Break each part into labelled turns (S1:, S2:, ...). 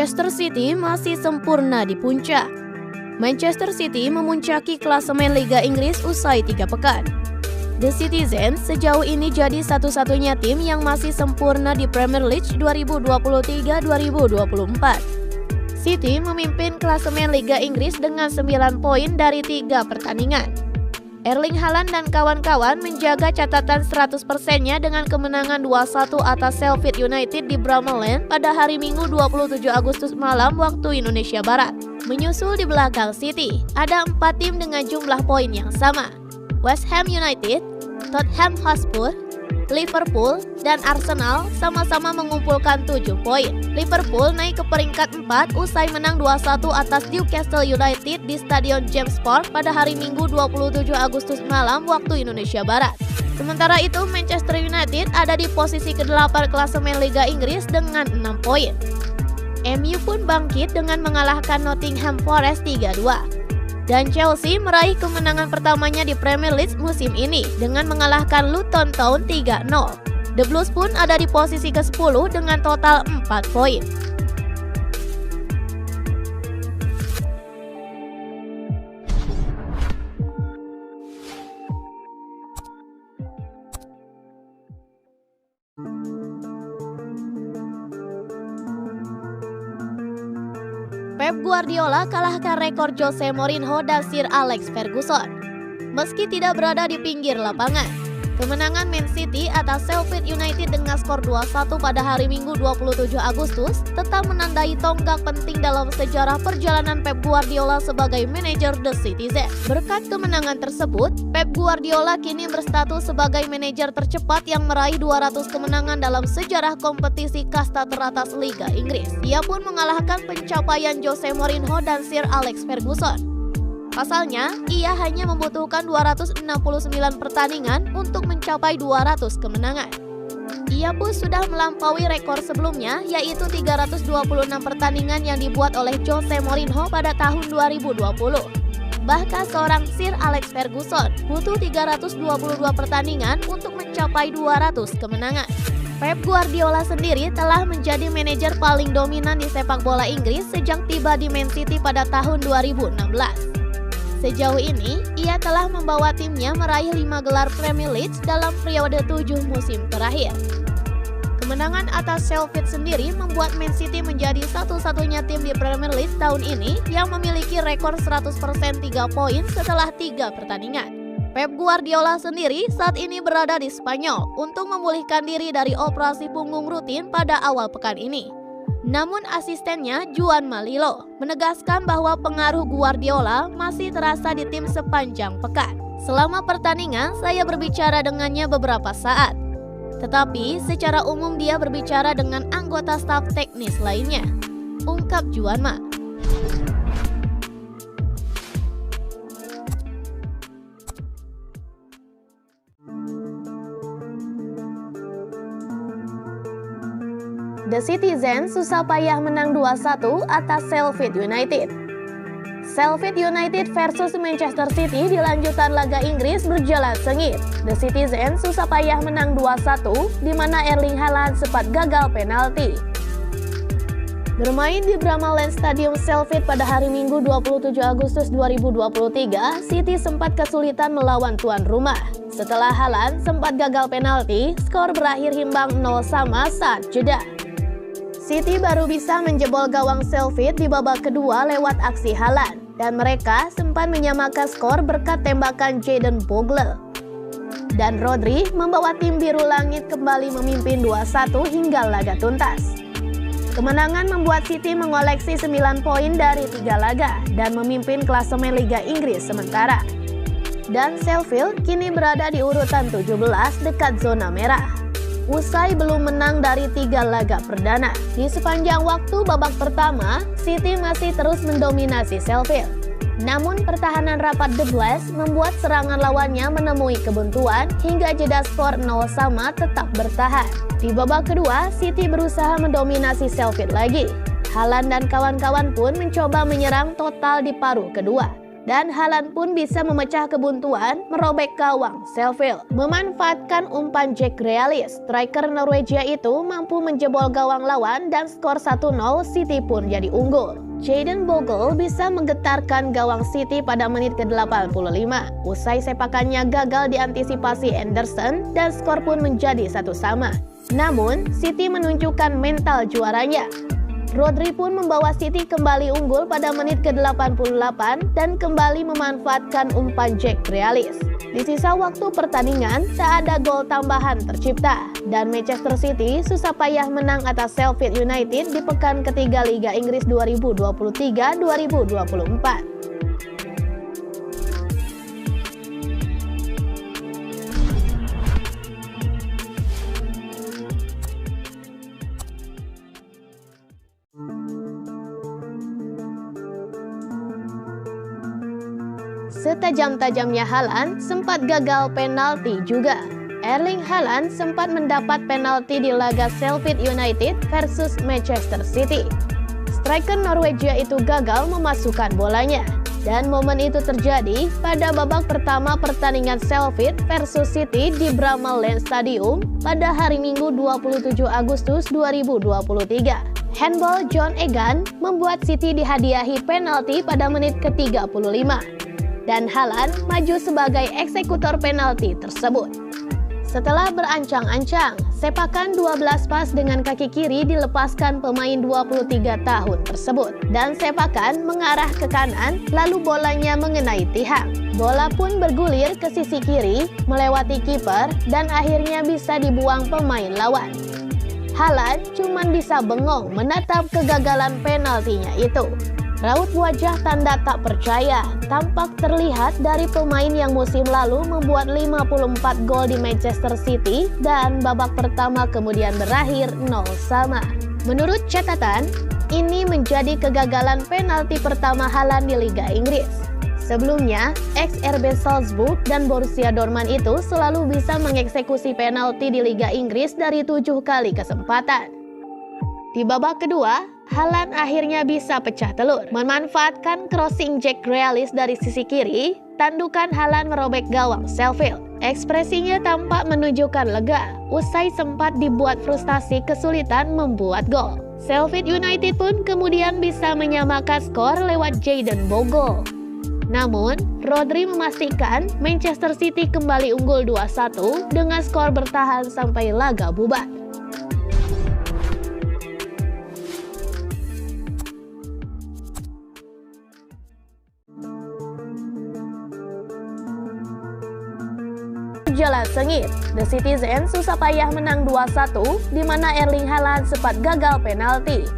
S1: Manchester City masih sempurna di puncak. Manchester City memuncaki klasemen Liga Inggris usai 3 pekan. The Citizens sejauh ini jadi satu-satunya tim yang masih sempurna di Premier League 2023-2024. City memimpin klasemen Liga Inggris dengan 9 poin dari 3 pertandingan. Erling Haaland dan kawan-kawan menjaga catatan 100%-nya dengan kemenangan 2-1 atas Sheffield United di Bramall Lane pada hari Minggu 27 Agustus malam waktu Indonesia Barat. Menyusul di belakang City, ada 4 tim dengan jumlah poin yang sama. West Ham United, Tottenham Hotspur, Liverpool, dan Arsenal sama-sama mengumpulkan 7 poin. Liverpool naik ke peringkat 4 usai menang 2-1 atas Newcastle United di Stadion James Park pada hari Minggu 27 Agustus malam waktu Indonesia Barat. Sementara itu, Manchester United ada di posisi ke-8 klasemen Liga Inggris dengan 6 poin. MU pun bangkit dengan mengalahkan Nottingham Forest 3-2. Dan Chelsea meraih kemenangan pertamanya di Premier League musim ini dengan mengalahkan Luton Town 3-0. The Blues pun ada di posisi ke-10 dengan total 4 poin. Pep Guardiola kalahkan rekor Jose Mourinho dan Sir Alex Ferguson. Meski tidak berada di pinggir lapangan, kemenangan Man City atas Sheffield United dengan skor 2-1 pada hari Minggu 27 Agustus tetap menandai tonggak penting dalam sejarah perjalanan Pep Guardiola sebagai manajer The Citizens. Berkat kemenangan tersebut, Pep Guardiola kini berstatus sebagai manajer tercepat yang meraih 200 kemenangan dalam sejarah kompetisi kasta teratas Liga Inggris. Ia pun mengalahkan pencapaian Jose Mourinho dan Sir Alex Ferguson. Pasalnya, ia hanya membutuhkan 269 pertandingan untuk mencapai 200 kemenangan. Ia pun sudah melampaui rekor sebelumnya, yaitu 326 pertandingan yang dibuat oleh Jose Mourinho pada tahun 2020. Bahkan seorang Sir Alex Ferguson butuh 322 pertandingan untuk mencapai 200 kemenangan. Pep Guardiola sendiri telah menjadi manajer paling dominan di sepak bola Inggris sejak tiba di Man City pada tahun 2016. Sejauh ini, ia telah membawa timnya meraih 5 gelar Premier League dalam periode 7 musim terakhir. Kemenangan atas Sheffield sendiri membuat Man City menjadi satu-satunya tim di Premier League tahun ini yang memiliki rekor 100% 3 poin setelah 3 pertandingan. Pep Guardiola sendiri saat ini berada di Spanyol untuk memulihkan diri dari operasi punggung rutin pada awal pekan ini. Namun asistennya Juan Malilo menegaskan bahwa pengaruh Guardiola masih terasa di tim sepanjang pekan. Selama pertandingan saya berbicara dengannya beberapa saat. Tetapi secara umum dia berbicara dengan anggota staf teknis lainnya, ungkap Juanma. The Citizens susah payah menang 2-1 atas Sheffield United. Sheffield United versus Manchester City di lanjutan laga Inggris berjalan sengit. The Citizens susah payah menang 2-1 di mana Erling Haaland sempat gagal penalti. Bermain di Bramall Lane Stadium Sheffield pada hari Minggu 27 Agustus 2023, City sempat kesulitan melawan tuan rumah. Setelah Haaland sempat gagal penalti, skor berakhir imbang 0-0 saat jeda. City baru bisa menjebol gawang Sheffield di babak kedua lewat aksi Haaland, dan mereka sempat menyamakan skor berkat tembakan Jadon Bogle. Dan Rodri membawa tim biru langit kembali memimpin 2-1 hingga laga tuntas. Kemenangan membuat City mengoleksi 9 poin dari 3 laga dan memimpin klasemen Liga Inggris sementara. Dan Sheffield kini berada di urutan 17 dekat zona merah. Usai belum menang dari 3 laga perdana. Di sepanjang waktu babak pertama, City masih terus mendominasi Sheffield. Namun pertahanan rapat The Blues membuat serangan lawannya menemui kebuntuan hingga jeda skor 0-0 tetap bertahan. Di babak kedua, City berusaha mendominasi Sheffield lagi. Haaland dan kawan-kawan pun mencoba menyerang total di paruh kedua. Dan Haaland pun bisa memecah kebuntuan, merobek gawang Sheffield. Memanfaatkan umpan Jack Grealish, striker Norwegia itu mampu menjebol gawang lawan dan skor 1-0, City pun jadi unggul. Jadon Bogle bisa menggetarkan gawang City pada menit ke-85. Usai sepakannya gagal diantisipasi Anderson dan skor pun menjadi 1-1. Namun, City menunjukkan mental juaranya. Rodri pun membawa City kembali unggul pada menit ke-88 dan kembali memanfaatkan umpan Jack Grealish. Di sisa waktu pertandingan, tak ada gol tambahan tercipta dan Manchester City susah payah menang atas Sheffield United di pekan ketiga Liga Inggris 2023-2024. Setajam-tajamnya Haaland sempat gagal penalti juga. Erling Haaland sempat mendapat penalti di laga Sheffield United versus Manchester City. Striker Norwegia itu gagal memasukkan bolanya. Dan momen itu terjadi pada babak pertama pertandingan Sheffield versus City di Bramall Lane Stadium pada hari Minggu 27 Agustus 2023. Handball John Egan membuat City dihadiahi penalti pada menit ke-35. Dan Haaland maju sebagai eksekutor penalti tersebut. Setelah berancang-ancang, sepakan 12 pas dengan kaki kiri dilepaskan pemain 23 tahun tersebut. Dan sepakan mengarah ke kanan, lalu bolanya mengenai tiang. Bola pun bergulir ke sisi kiri, melewati kiper, dan akhirnya bisa dibuang pemain lawan. Haaland cuma bisa bengong menatap kegagalan penaltinya itu. Raut wajah tanda tak percaya tampak terlihat dari pemain yang musim lalu membuat 54 gol di Manchester City dan babak pertama kemudian berakhir 0-0. Menurut catatan, ini menjadi kegagalan penalti pertama Haaland di Liga Inggris. Sebelumnya, ex-RB Salzburg dan Borussia Dortmund itu selalu bisa mengeksekusi penalti di Liga Inggris dari 7 kali kesempatan. Di babak kedua, Haaland akhirnya bisa pecah telur. Memanfaatkan crossing Jack Grealish dari sisi kiri, tandukan Haaland merobek gawang Sheffield. Ekspresinya tampak menunjukkan lega, usai sempat dibuat frustasi kesulitan membuat gol. Sheffield United pun kemudian bisa menyamakan skor lewat Jadon Bogle. Namun, Rodri memastikan Manchester City kembali unggul 2-1 dengan skor bertahan sampai laga bubar. Jalan sengit, The Citizen susah payah menang 2-1 di mana Erling Haaland sempat gagal penalti.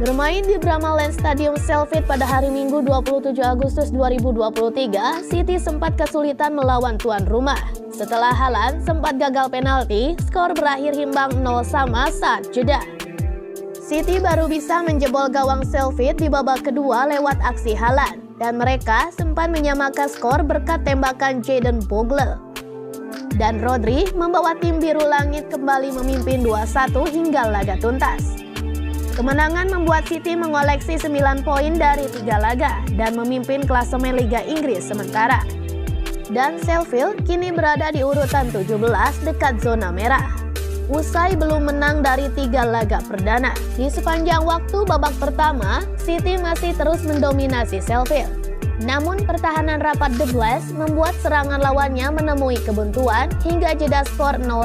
S1: Bermain di Bramall Lane Stadium Sheffield pada hari Minggu 27 Agustus 2023, City sempat kesulitan melawan tuan rumah. Setelah Haaland sempat gagal penalti, skor berakhir imbang 0-0 saat jeda. City baru bisa menjebol gawang Sheffield di babak kedua lewat aksi Haaland. Dan mereka sempat menyamakan skor berkat tembakan Jadon Bogle. Dan Rodri membawa tim biru langit kembali memimpin 2-1 hingga laga tuntas. Kemenangan membuat City mengoleksi 9 poin dari 3 laga dan memimpin klasemen Liga Inggris sementara. Dan Sheffield kini berada di urutan 17 dekat zona merah. Usai belum menang dari 3 laga perdana. Di sepanjang waktu babak pertama, City masih terus mendominasi Sheffield. Namun pertahanan rapat The Blacks membuat serangan lawannya menemui kebuntuan hingga jeda skor 0-0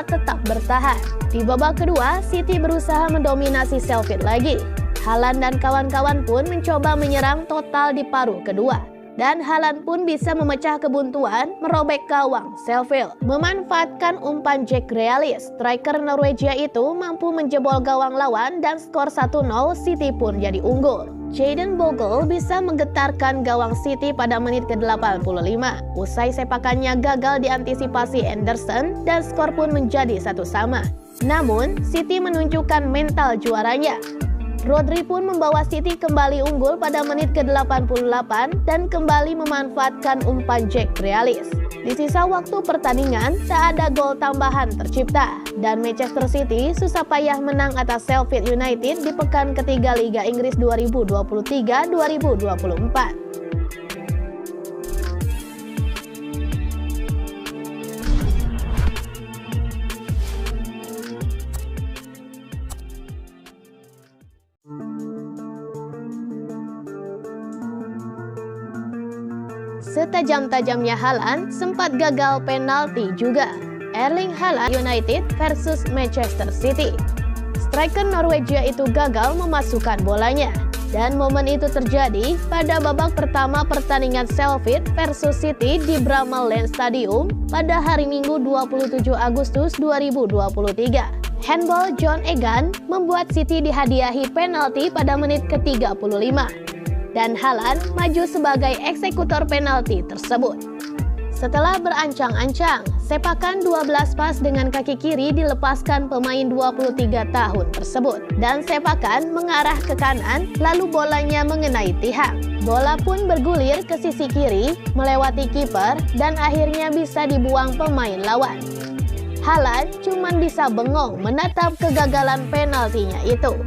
S1: tetap bertahan. Di babak kedua, City berusaha mendominasi Sheffield lagi. Haaland dan kawan-kawan pun mencoba menyerang total di paruh kedua. Dan Haaland pun bisa memecah kebuntuan, merobek gawang Sheffield. Memanfaatkan umpan Jack Grealish, striker Norwegia itu mampu menjebol gawang lawan dan skor 1-0, City pun jadi unggul. Jadon Bogle bisa menggetarkan gawang City pada menit ke-85. Usai sepakannya gagal diantisipasi Anderson dan skor pun menjadi 1-1. Namun, City menunjukkan mental juaranya. Rodri pun membawa City kembali unggul pada menit ke-88 dan kembali memanfaatkan umpan Jack Grealish. Di sisa waktu pertandingan, tak ada gol tambahan tercipta dan Manchester City susah payah menang atas Sheffield United di pekan ketiga Liga Inggris 2023-2024. Setajam-tajamnya Haaland sempat gagal penalti juga. Erling Haaland United versus Manchester City. Striker Norwegia itu gagal memasukkan bolanya. Dan momen itu terjadi pada babak pertama pertandingan Sheffield versus City di Bramall Lane Stadium pada hari Minggu 27 Agustus 2023. Handball John Egan membuat City dihadiahi penalti pada menit ke-35. Dan Haaland maju sebagai eksekutor penalti tersebut. Setelah berancang-ancang, sepakan 12 pas dengan kaki kiri dilepaskan pemain 23 tahun tersebut. Dan sepakan mengarah ke kanan, lalu bolanya mengenai tiang. Bola pun bergulir ke sisi kiri, melewati kiper, dan akhirnya bisa dibuang pemain lawan. Haaland cuma bisa bengong menatap kegagalan penaltinya itu.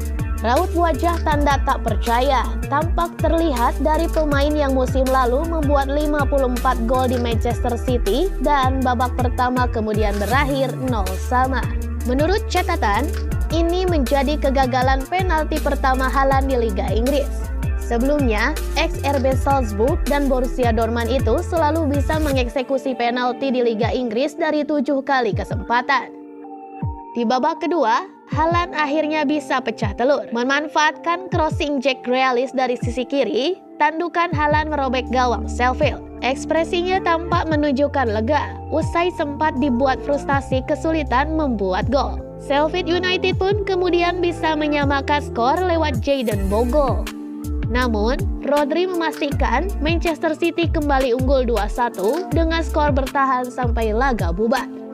S1: Raut wajah tanda tak percaya tampak terlihat dari pemain yang musim lalu membuat 54 gol di Manchester City dan babak pertama kemudian berakhir 0-0. Menurut catatan, ini menjadi kegagalan penalti pertama Haaland di Liga Inggris. Sebelumnya, ex-RB Salzburg dan Borussia Dortmund itu selalu bisa mengeksekusi penalti di Liga Inggris dari 7 kali kesempatan. Di babak kedua, Haaland akhirnya bisa pecah telur. Memanfaatkan crossing Jack Grealish dari sisi kiri, tandukan Haaland merobek gawang Sheffield. Ekspresinya tampak menunjukkan lega, usai sempat dibuat frustasi kesulitan membuat gol. Sheffield United pun kemudian bisa menyamakan skor lewat Jayden Bogle. Namun, Rodri memastikan Manchester City kembali unggul 2-1 dengan skor bertahan sampai laga bubar.